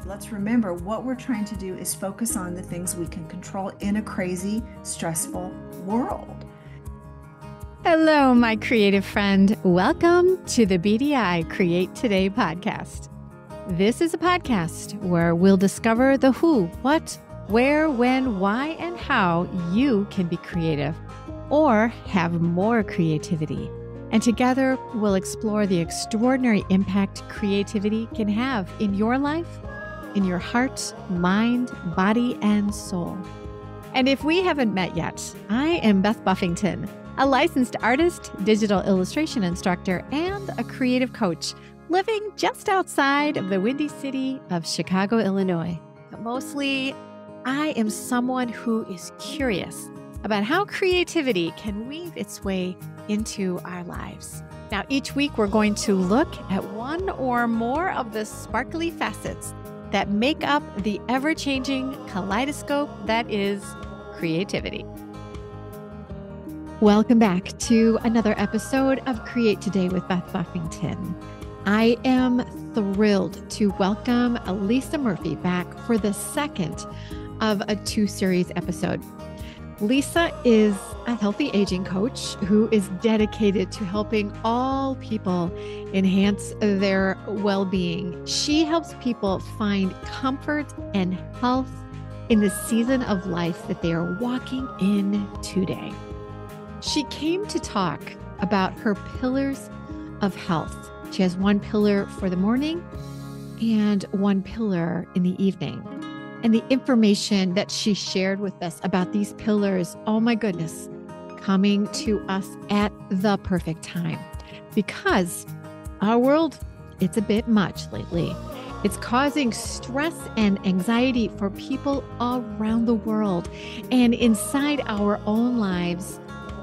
Let's remember what we're trying to do is focus on the things we can control in a crazy, stressful world. Hello, my creative friend. Welcome to the BDI Create Today podcast. This is a podcast where we'll discover the who, what, where, when, why, and how you can be creative or have more creativity. And together, we'll explore the extraordinary impact creativity can have in your life, in your heart, mind, body, and soul. And if we haven't met yet, I am Beth Buffington, a licensed artist, digital illustration instructor, and a creative coach living just outside of the windy city of Chicago, Illinois. But mostly, I am someone who is curious about how creativity can weave its way into our lives. Now, each week, we're going to look at one or more of the sparkly facets that make up the ever-changing kaleidoscope that is creativity. Welcome back to another episode of Create Today with Beth Buffington. I am thrilled to welcome Lisa Murphy back for the second of a two-series episode. Lisa is a healthy aging coach who is dedicated to helping all people enhance their well-being. She helps people find comfort and health in the season of life that they are walking in today. She came to talk about her pillars of health. She has one pillar for the morning and one pillar in the evening. And the information that she shared with us about these pillars, oh my goodness, coming to us at the perfect time. Because our world, it's a bit much lately. It's causing stress and anxiety for people around the world. And inside our own lives,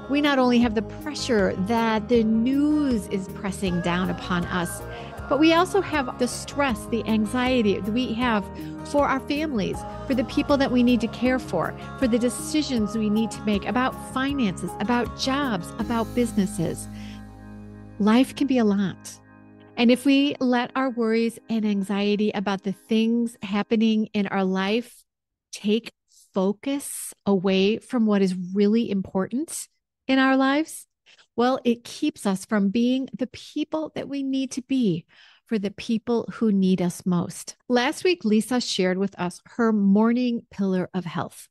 we not only have the pressure that the news is pressing down upon us, but we also have the stress, the anxiety that we have for our families, for the people that we need to care for the decisions we need to make about finances, about jobs, about businesses. Life can be a lot. And if we let our worries and anxiety about the things happening in our life take focus away from what is really important in our lives, well, it keeps us from being the people that we need to be for the people who need us most. Last week, Lisa shared with us her morning pillar of health,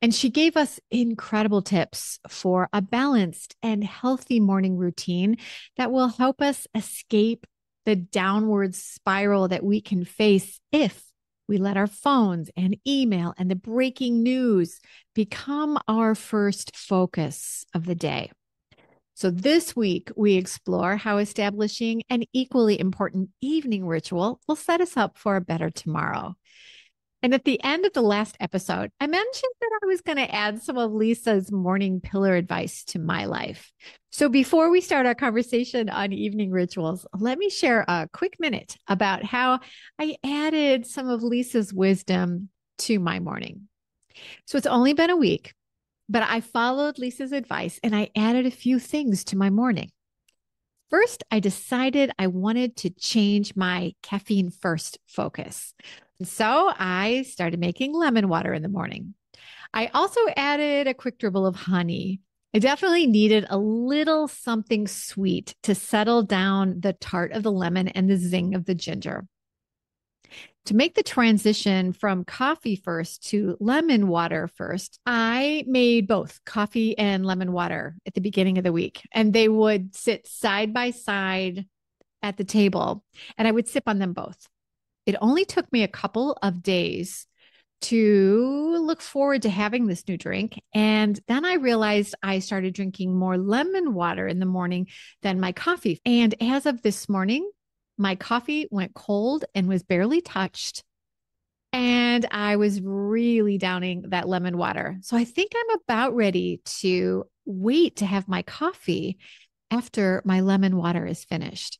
and she gave us incredible tips for a balanced and healthy morning routine that will help us escape the downward spiral that we can face if we let our phones and email and the breaking news become our first focus of the day. So this week, we explore how establishing an equally important evening ritual will set us up for a better tomorrow. And at the end of the last episode, I mentioned that I was going to add some of Lisa's morning pillar advice to my life. So before we start our conversation on evening rituals, let me share a quick minute about how I added some of Lisa's wisdom to my morning. So it's only been a week, but I followed Lisa's advice and I added a few things to my morning. First, I decided I wanted to change my caffeine first focus. So I started making lemon water in the morning. I also added a quick dribble of honey. I definitely needed a little something sweet to settle down the tart of the lemon and the zing of the ginger. To make the transition from coffee first to lemon water first, I made both coffee and lemon water at the beginning of the week, and they would sit side by side at the table, and I would sip on them both. It only took me a couple of days to look forward to having this new drink. And then I realized I started drinking more lemon water in the morning than my coffee. And as of this morning, my coffee went cold and was barely touched. And I was really downing that lemon water. So I think I'm about ready to wait to have my coffee after my lemon water is finished.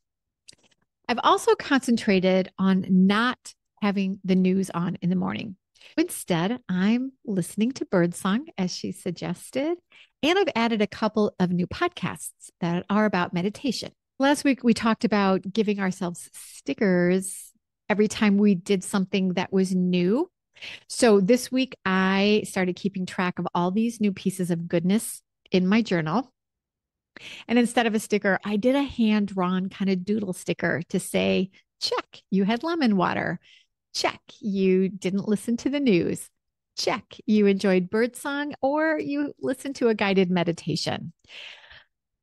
I've also concentrated on not having the news on in the morning. Instead, I'm listening to birdsong, as she suggested, and I've added a couple of new podcasts that are about meditation. Last week, we talked about giving ourselves stickers every time we did something that was new. So this week, I started keeping track of all these new pieces of goodness in my journal. And instead of a sticker, I did a hand drawn kind of doodle sticker to say, check, you had lemon water. Check, you didn't listen to the news. Check, you enjoyed birdsong or you listened to a guided meditation.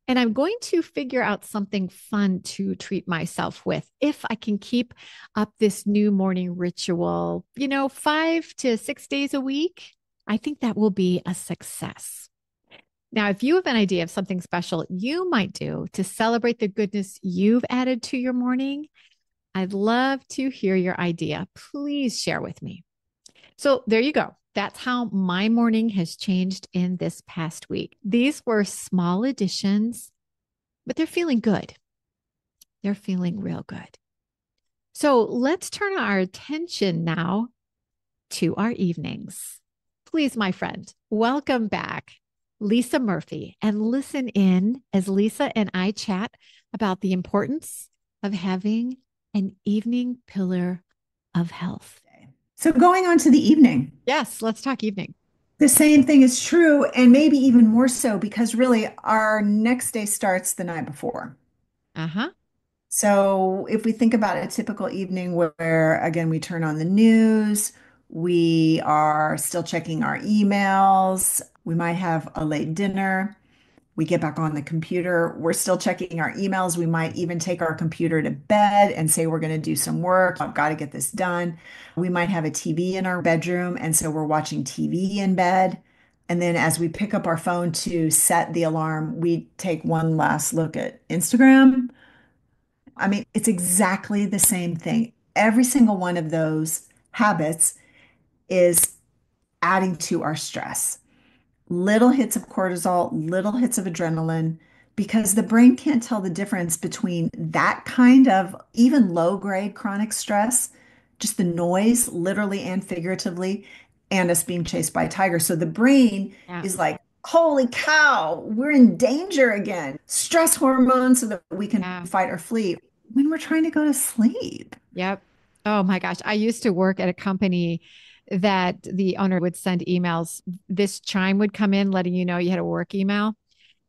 And I'm going to figure out something fun to treat myself with if I can keep up this new morning ritual, 5 to 6 days a week. I think that will be a success. Now, if you have an idea of something special you might do to celebrate the goodness you've added to your morning, I'd love to hear your idea. Please share with me. So there you go. That's how my morning has changed in this past week. These were small additions, but they're feeling good. They're feeling real good. So let's turn our attention now to our evenings. Please, my friend, welcome back, Lisa Murphy, and listen in as Lisa and I chat about the importance of having an evening pillar of health. So, going on to the evening, Yes, let's talk evening. the same thing is true, and maybe even more so because really our next day starts the night before. Uh huh. So, if we think about a typical evening where, again, we turn on the news, we are still checking our emails, we might have a late dinner. We get back on the computer. We're still checking our emails. We might even take our computer to bed and say we're going to do some work. I've got to get this done. We might have a TV in our bedroom. And so we're watching TV in bed. And then as we pick up our phone to set the alarm, we take one last look at Instagram. I mean, it's exactly the same thing. Every single one of those habits is adding to our stress. Little hits of cortisol, little hits of adrenaline, because the brain can't tell the difference between that kind of even low grade chronic stress, just the noise, literally and figuratively, and us being chased by a tiger. So the brain Yeah. is like, holy cow, we're in danger again. Stress hormones so that we can Yeah. fight or flee when we're trying to go to sleep. Yep. Oh my gosh. I used to work at a company that the owner would send emails. This chime would come in letting you know you had a work email.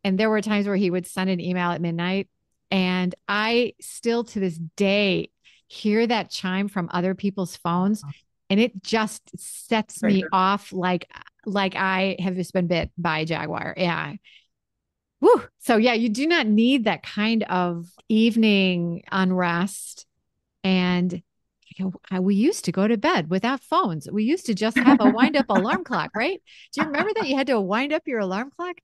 And there were times where he would send an email at midnight. And I still to this day hear that chime from other people's phones. And it just sets me Trigger. off like I have just been bit by a jaguar. Yeah. Woo. So yeah, you do not need that kind of evening unrest. And we used to go to bed without phones. We used to just have a wind up alarm clock, right? Do you remember that you had to wind up your alarm clock?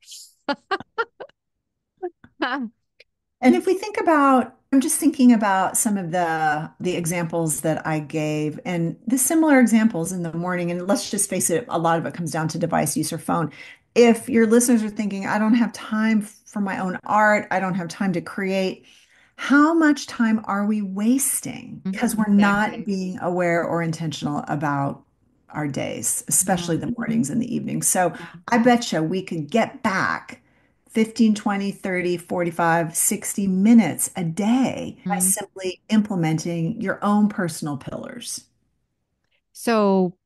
And if we think about, I'm just thinking about some of the examples that I gave and the similar examples in the morning. And let's just face it, a lot of it comes down to device use or phone. If your listeners are thinking, I don't have time for my own art, I don't have time to create, how much time are we wasting? Because we're not Exactly. being aware or intentional about our days, Yeah. especially the mornings and the evenings. So Yeah. I bet you we could get back 15, 20, 30, 45, 60 minutes a day by Mhm. simply implementing your own personal pillars. So,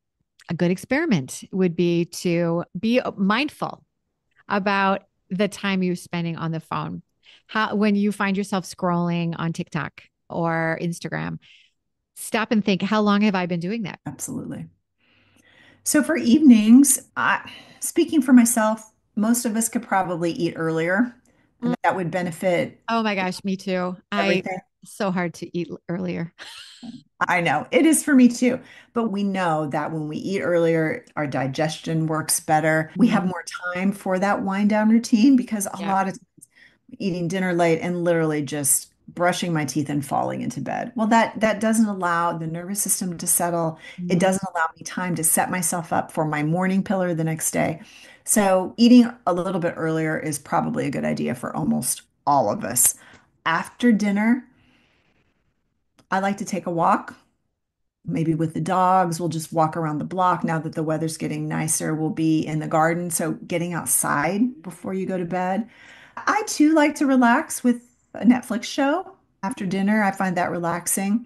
a good experiment would be to be mindful about the time you're spending on the phone. How, when you find yourself scrolling on TikTok or Instagram, stop and think, how long have I been doing that? Absolutely. So for evenings, speaking for myself, most of us could probably eat earlier, Mm. and that would benefit Oh my gosh, me too. I everything. so hard to eat earlier. I know it is for me too, but we know that when we eat earlier, our digestion works better. We have Mhm. more time for that wind down routine because a Yeah. lot of eating dinner late and literally just brushing my teeth and falling into bed. Well, that doesn't allow the nervous system to settle. It Mhm. doesn't allow me time to set myself up for my morning pillar the next day. So eating a little bit earlier is probably a good idea for almost all of us. After dinner, I like to take a walk, maybe with the dogs. We'll just walk around the block. Now that the weather's getting nicer, we'll be in the garden. So getting outside before you go to bed. I too like to relax with a Netflix show after dinner. I find that relaxing.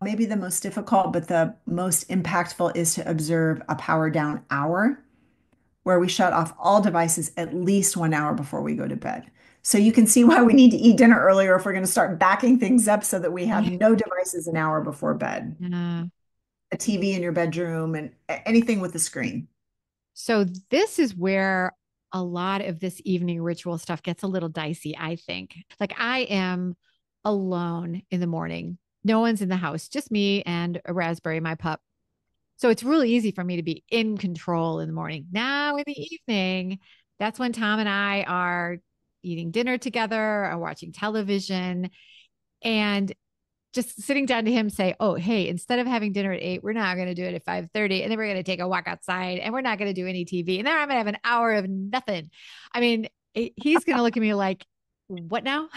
Maybe the most difficult, but the most impactful is to observe a power down hour where we shut off all devices at least 1 hour before we go to bed. So you can see why we need to eat dinner earlier if we're going to start backing things up so that we have Right. no devices an hour before bed. Yeah. A TV in your bedroom and anything with a screen. So this is where a lot of this evening ritual stuff gets a little dicey, I think. Like I am alone in the morning. No one's in the house, just me and a raspberry, my pup. So it's really easy for me to be in control in the morning. Now in the evening, that's when Tom and I are eating dinner together or watching television. And just sitting down to him say, "Oh, hey, instead of having dinner at 8, we're now going to do it at 5:30, and then we're going to take a walk outside, and we're not going to do any TV, and then I'm going to have an hour of nothing." I mean, he's going to look at me like, "What now?"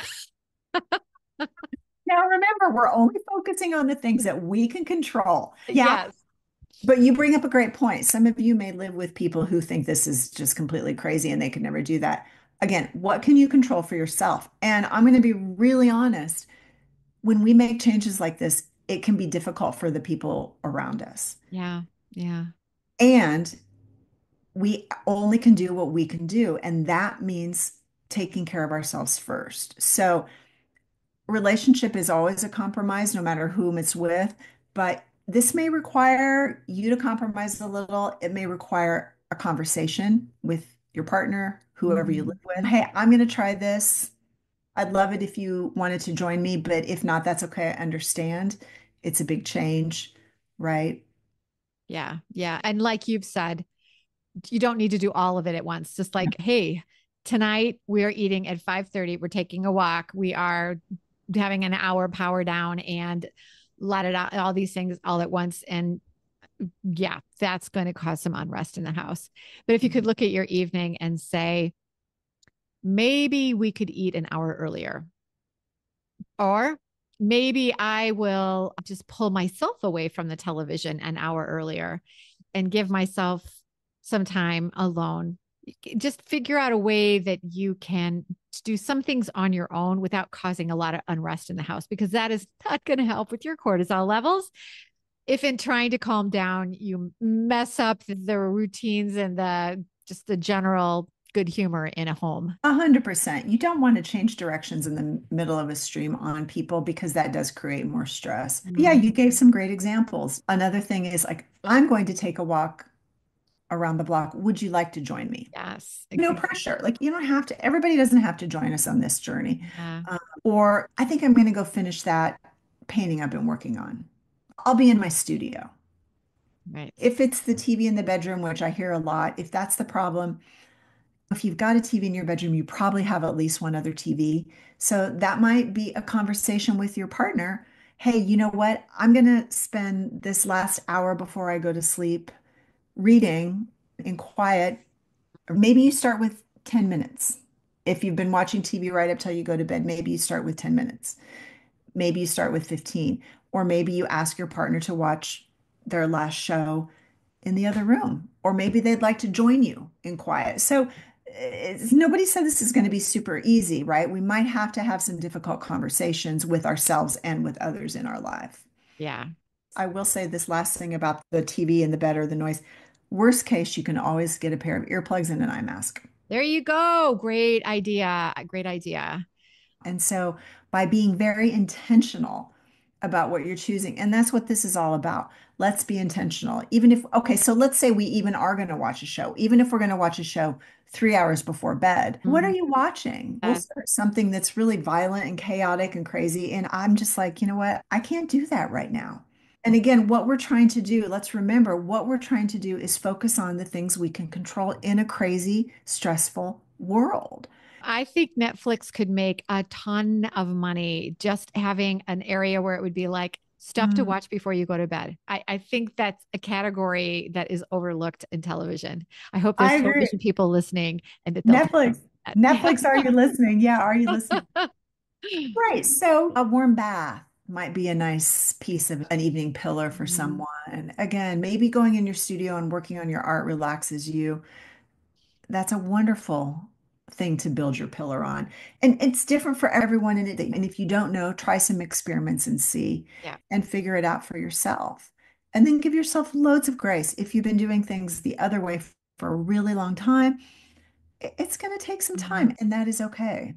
Now, remember, we're only focusing on the things that we can control. Yeah, Yes. but you bring up a great point. Some of you may live with people who think this is just completely crazy and they could never do that. Again, what can you control for yourself? And I'm going to be really honest. When we make changes like this, it can be difficult for the people around us. Yeah. Yeah. And we only can do what we can do. And that means taking care of ourselves first. So, relationship is always a compromise, no matter whom it's with. But this may require you to compromise a little. It may require a conversation with your partner, whoever you live Mhm. with. Hey, I'm going to try this. I'd love it if you wanted to join me, but if not, that's okay. I understand. It's a big change, right? Yeah. Yeah. And like you've said, you don't need to do all of it at once. Just like, hey, tonight we are eating at 5:30. We're taking a walk. We are having an hour power down and let it out, all these things all at once. And yeah, that's going to cause some unrest in the house. But if you could look at your evening and say, maybe we could eat an hour earlier, or maybe I will just pull myself away from the television an hour earlier and give myself some time alone. Just figure out a way that you can do some things on your own without causing a lot of unrest in the house, because that is not going to help with your cortisol levels. If in trying to calm down, you mess up the routines and the just the general good humor in a home. 100%. You don't want to change directions in the middle of a stream on people because that does create more stress. Yeah, Mm, you gave some great examples. Another thing is like, I'm going to take a walk around the block. Would you like to join me? yes. No pressure. Like, you don't have to, everybody doesn't have to join us on this journey. Yeah. Or I think I'm going to go finish that painting I've been working on. I'll be in my studio. Right. If it's the TV in the bedroom, which I hear a lot, if that's the problem, if you've got a TV in your bedroom, you probably have at least one other TV. So that might be a conversation with your partner. Hey, you know what? I'm going to spend this last hour before I go to sleep reading in quiet. Or maybe you start with 10 minutes. If you've been watching TV right up till you go to bed, maybe you start with 10 minutes. Maybe you start with 15. Or maybe you ask your partner to watch their last show in the other room, or maybe they'd like to join you in quiet. So nobody said this is going to be super easy, right? We might have to have some difficult conversations with ourselves and with others in our life. Yeah. I will say this last thing about the TV and the bed or the noise. Worst case, you can always get a pair of earplugs and an eye mask. There you go. Great idea. Great idea. And so by being very intentional about what you're choosing, and that's what this is all about. Let's be intentional. Even if, okay, so let's say we even are going to watch a show, even if we're going to watch a show 3 hours before bed, what are Mhm. you watching? We'll Uh, start something that's really violent and chaotic and crazy. And I'm just like, you know what? I can't do that right now. And again, what we're trying to do, let's remember what we're trying to do is focus on the things we can control in a crazy, stressful world. I think Netflix could make a ton of money just having an area where it would be like stuff to watch before you go to bed. I think that's a category that is overlooked in television. I hope there's I agree. television people listening and that they'll take Netflix. that. Netflix, are you listening? Yeah, are you listening? Right. So a warm bath might be a nice piece of an evening pillar for Mhm. someone. Again, maybe going in your studio and working on your art relaxes you. That's a wonderful. thing to build your pillar on. And it's different for everyone. And if you don't know, try some experiments and see Yeah. and figure it out for yourself. And then give yourself loads of grace. If you've been doing things the other way for a really long time, it's going to take some Mhm. time, and that is okay.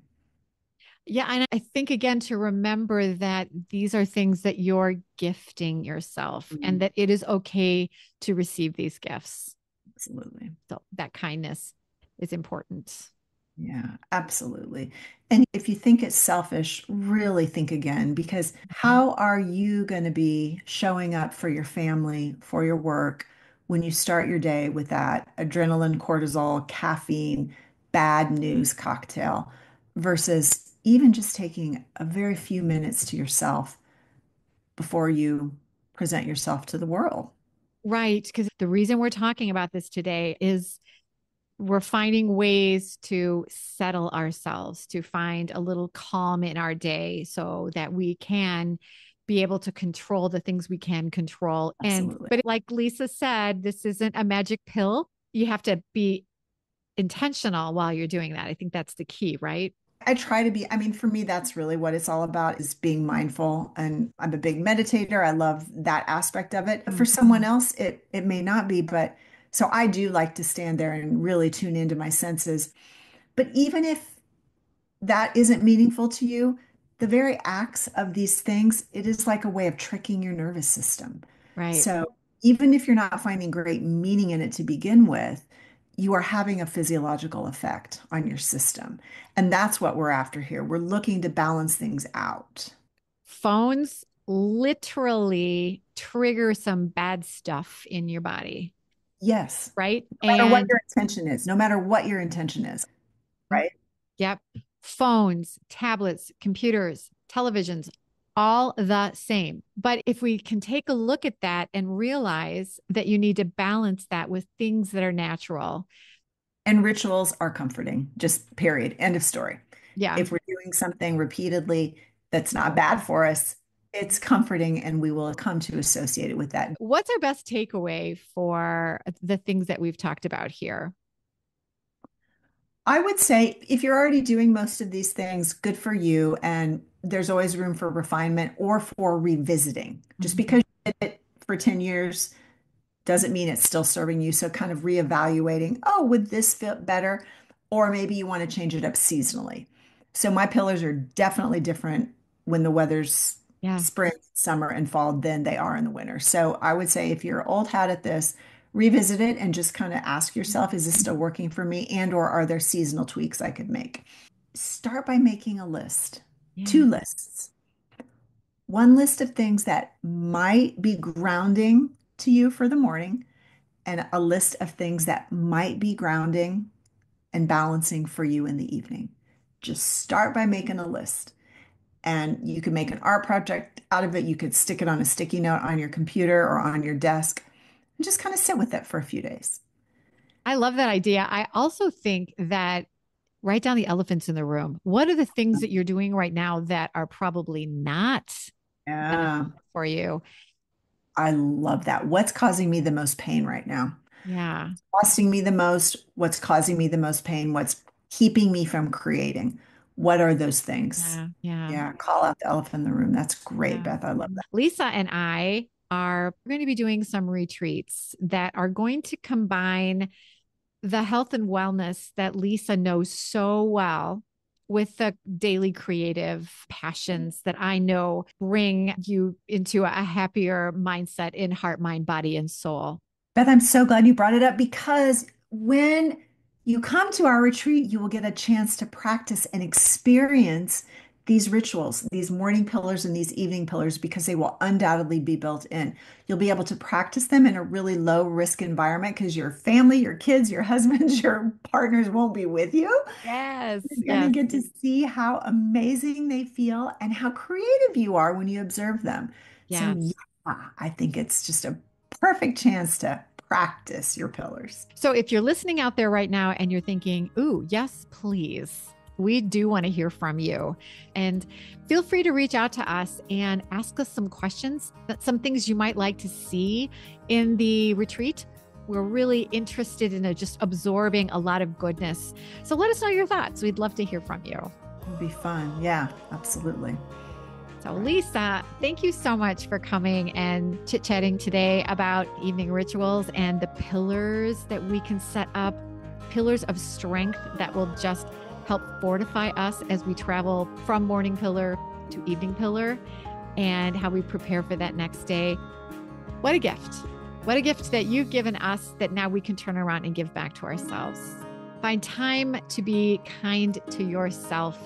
Yeah. And I think again to remember that these are things that you're gifting yourself and Mm, that it is okay to receive these gifts. absolutely. So that kindness is important. Yeah, absolutely. And if you think it's selfish, really think again, because how are you going to be showing up for your family, for your work, when you start your day with that adrenaline, cortisol, caffeine, bad news cocktail versus even just taking a very few minutes to yourself before you present yourself to the world? Right. Because the reason we're talking about this today is we're finding ways to settle ourselves, to find a little calm in our day so that we can be able to control the things we can control. And, Absolutely. but like Lisa said, this isn't a magic pill. You have to be intentional while you're doing that. I think that's the key, right? I try to be, I mean, for me, that's really what it's all about is being mindful. And I'm a big meditator. I love that aspect of it. For Mm. someone else, it may not be, but so I do like to stand there and really tune into my senses. But even if that isn't meaningful to you, the very acts of these things, it is like a way of tricking your nervous system. Right. So even if you're not finding great meaning in it to begin with, you are having a physiological effect on your system. And that's what we're after here. We're looking to balance things out. Phones literally trigger some bad stuff in your body, Yes. right? No matter what And your intention is, no matter what your intention is, right? yep. Phones, tablets, computers, televisions, all the same. But if we can take a look at that and realize that you need to balance that with things that are natural. And rituals are comforting, just period. End of story. Yeah. If we're doing something repeatedly that's not bad for us, it's comforting and we will come to associate it with that. What's our best takeaway for the things that we've talked about here? I would say if you're already doing most of these things, good for you. And there's always room for refinement or for revisiting. Just Mhm. because you did it for 10 years doesn't mean it's still serving you. So kind of reevaluating, oh, would this fit better? Or maybe you want to change it up seasonally. So my pillars are definitely different when the weather's Yeah. spring, summer, and fall than they are in the winter. So I would say if you're old hat at this, revisit it and just kind of ask yourself, is this still working for me? And or are there seasonal tweaks I could make? Start by making a list, Yeah. two lists. One list of things that might be grounding to you for the morning and a list of things that might be grounding and balancing for you in the evening. Just start by making a list. And you can make an art project out of it. You could stick it on a sticky note on your computer or on your desk and just kind of sit with it for a few days. I love that idea. I also think that write down the elephants in the room. What are the things that you're doing right now that are probably not Yeah, beneficial for you? I love that. What's causing me the most pain right now? Yeah. Costing me the most? What's causing me the most pain? What's keeping me from creating? What are those things? Yeah. Yeah. Yeah, call out the elephant in the room. That's great, Yeah. Beth. I love that. Lisa and I are going to be doing some retreats that are going to combine the health and wellness that Lisa knows so well with the daily creative passions that I know bring you into a happier mindset in heart, mind, body, and soul. Beth, I'm so glad you brought it up because when you come to our retreat, you will get a chance to practice and experience these rituals, these morning pillars and these evening pillars, because they will undoubtedly be built in. You'll be able to practice them in a really low risk environment because your family, your kids, your husbands, your partners won't be with you. Yes, You're going to yes, get to see how amazing they feel and how creative you are when you observe them. So, yeah. yeah, I think it's just a perfect chance to practice your pillars. So if you're listening out there right now and you're thinking, ooh, yes, please. We do want to hear from you. And feel free to reach out to us and ask us some questions, some things you might like to see in the retreat. we're really interested in just absorbing a lot of goodness. So let us know your thoughts. We'd love to hear from you. It'd be fun. Yeah, absolutely. So, Lisa, thank you so much for coming and chit chatting today about evening rituals and the pillars that we can set up, pillars of strength that will just help fortify us as we travel from morning pillar to evening pillar, and how we prepare for that next day. What a gift. What a gift that you've given us that now we can turn around and give back to ourselves. Find time to be kind to yourself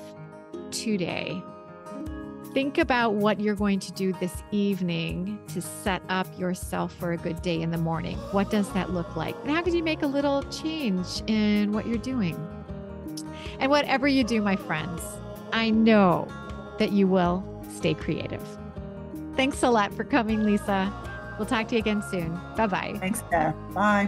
today. Think about what you're going to do this evening to set up yourself for a good day in the morning. What does that look like? And how could you make a little change in what you're doing? And whatever you do, my friends, I know that you will stay creative. Thanks a lot for coming, Lisa. We'll talk to you again soon. Bye-bye. Thanks, Beth. Bye.